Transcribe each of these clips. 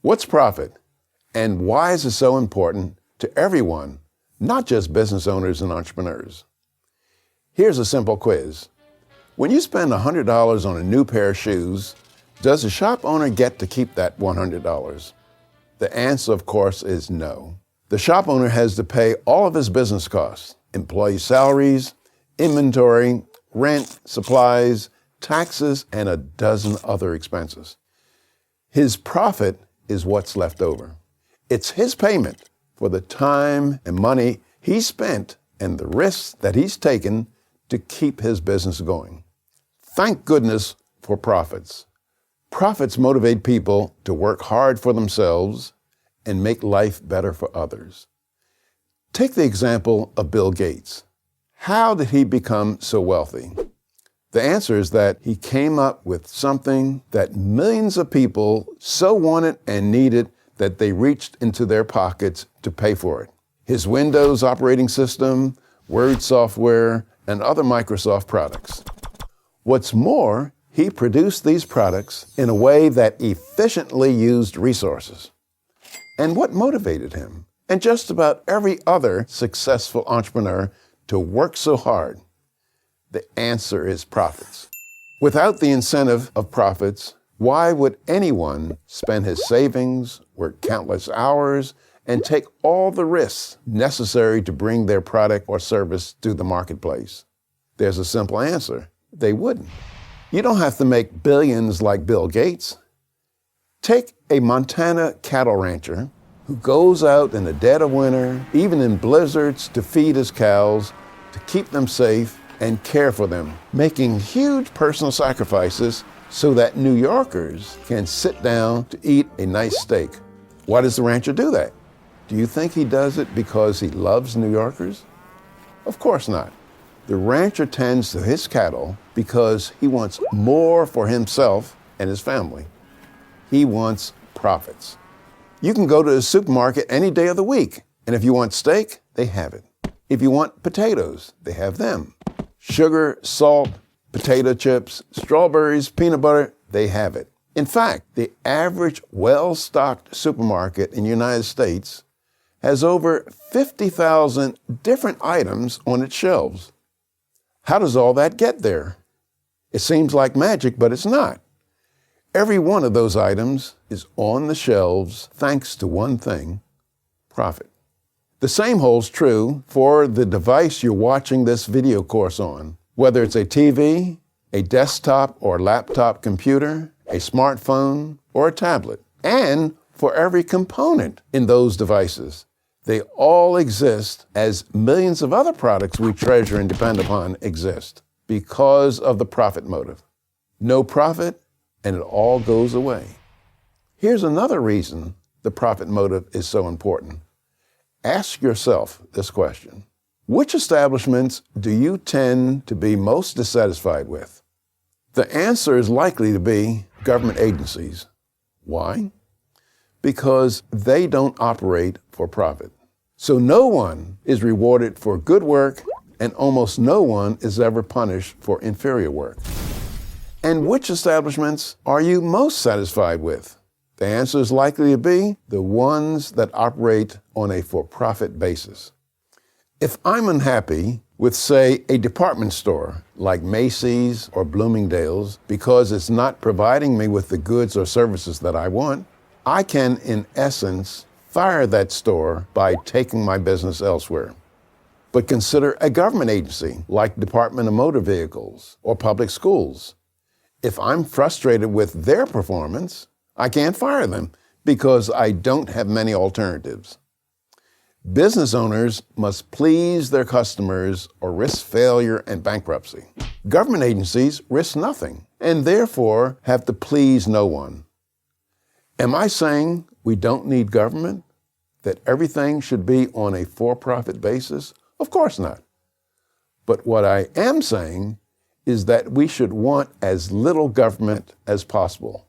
What's profit? And why is it so important to everyone, not just business owners and entrepreneurs? Here's a simple quiz. When you spend $100 on a new pair of shoes, does the shop owner get to keep that $100? The answer, of course, is no. The shop owner has to pay all of his business costs, employee salaries, inventory, rent, supplies, taxes, and a dozen other expenses. His profit is what's left over. It's his payment for the time and money he spent and the risks that he's taken to keep his business going. Thank goodness for profits. Profits motivate people to work hard for themselves and make life better for others. Take the example of Bill Gates. How did he become so wealthy? The answer is that he came up with something that millions of people so wanted and needed that they reached into their pockets to pay for it. His Windows operating system, Word software, and other Microsoft products. What's more, he produced these products in a way that efficiently used resources. And what motivated him, and just about every other successful entrepreneur, to work so hard? The answer is profits. Without the incentive of profits, why would anyone spend his savings, work countless hours, and take all the risks necessary to bring their product or service to the marketplace? There's a simple answer. They wouldn't. You don't have to make billions like Bill Gates. Take a Montana cattle rancher who goes out in the dead of winter, even in blizzards, to feed his cows, to keep them safe and care for them, making huge personal sacrifices so that New Yorkers can sit down to eat a nice steak. Why does the rancher do that? Do you think he does it because he loves New Yorkers? Of course not. The rancher tends to his cattle because he wants more for himself and his family. He wants profits. You can go to the supermarket any day of the week, and if you want steak, they have it. If you want potatoes, they have them. Sugar, salt, potato chips, strawberries, peanut butter, they have it. In fact, the average well-stocked supermarket in the United States has over 50,000 different items on its shelves. How does all that get there? It seems like magic, but it's not. Every one of those items is on the shelves thanks to one thing: profit. The same holds true for the device you're watching this video course on, whether it's a TV, a desktop or laptop computer, a smartphone, or a tablet, and for every component in those devices. They all exist as millions of other products we treasure and depend upon exist because of the profit motive. No profit, and it all goes away. Here's another reason the profit motive is so important. Ask yourself this question. Which establishments do you tend to be most dissatisfied with? The answer is likely to be government agencies. Why? Because they don't operate for profit. So no one is rewarded for good work, and almost no one is ever punished for inferior work. And which establishments are you most satisfied with? The answer is likely to be the ones that operate on a for-profit basis. If I'm unhappy with, say, a department store like Macy's or Bloomingdale's because it's not providing me with the goods or services that I want, I can, in essence, fire that store by taking my business elsewhere. But consider a government agency like Department of Motor Vehicles or public schools. If I'm frustrated with their performance, I can't fire them because I don't have many alternatives. Business owners must please their customers or risk failure and bankruptcy. Government agencies risk nothing and therefore have to please no one. Am I saying we don't need government? That everything should be on a for-profit basis? Of course not. But what I am saying is that we should want as little government as possible.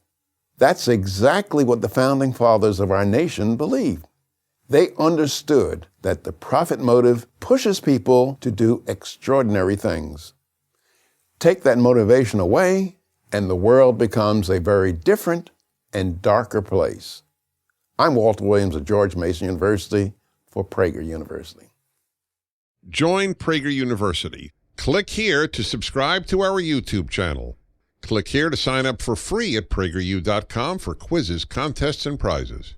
That's exactly what the founding fathers of our nation believed. They understood that the profit motive pushes people to do extraordinary things. Take that motivation away, and the world becomes a very different and darker place. I'm Walter Williams of George Mason University for Prager University. Join Prager University. Click here to subscribe to our YouTube channel. Click here to sign up for free at prageru.com for quizzes, contests, and prizes.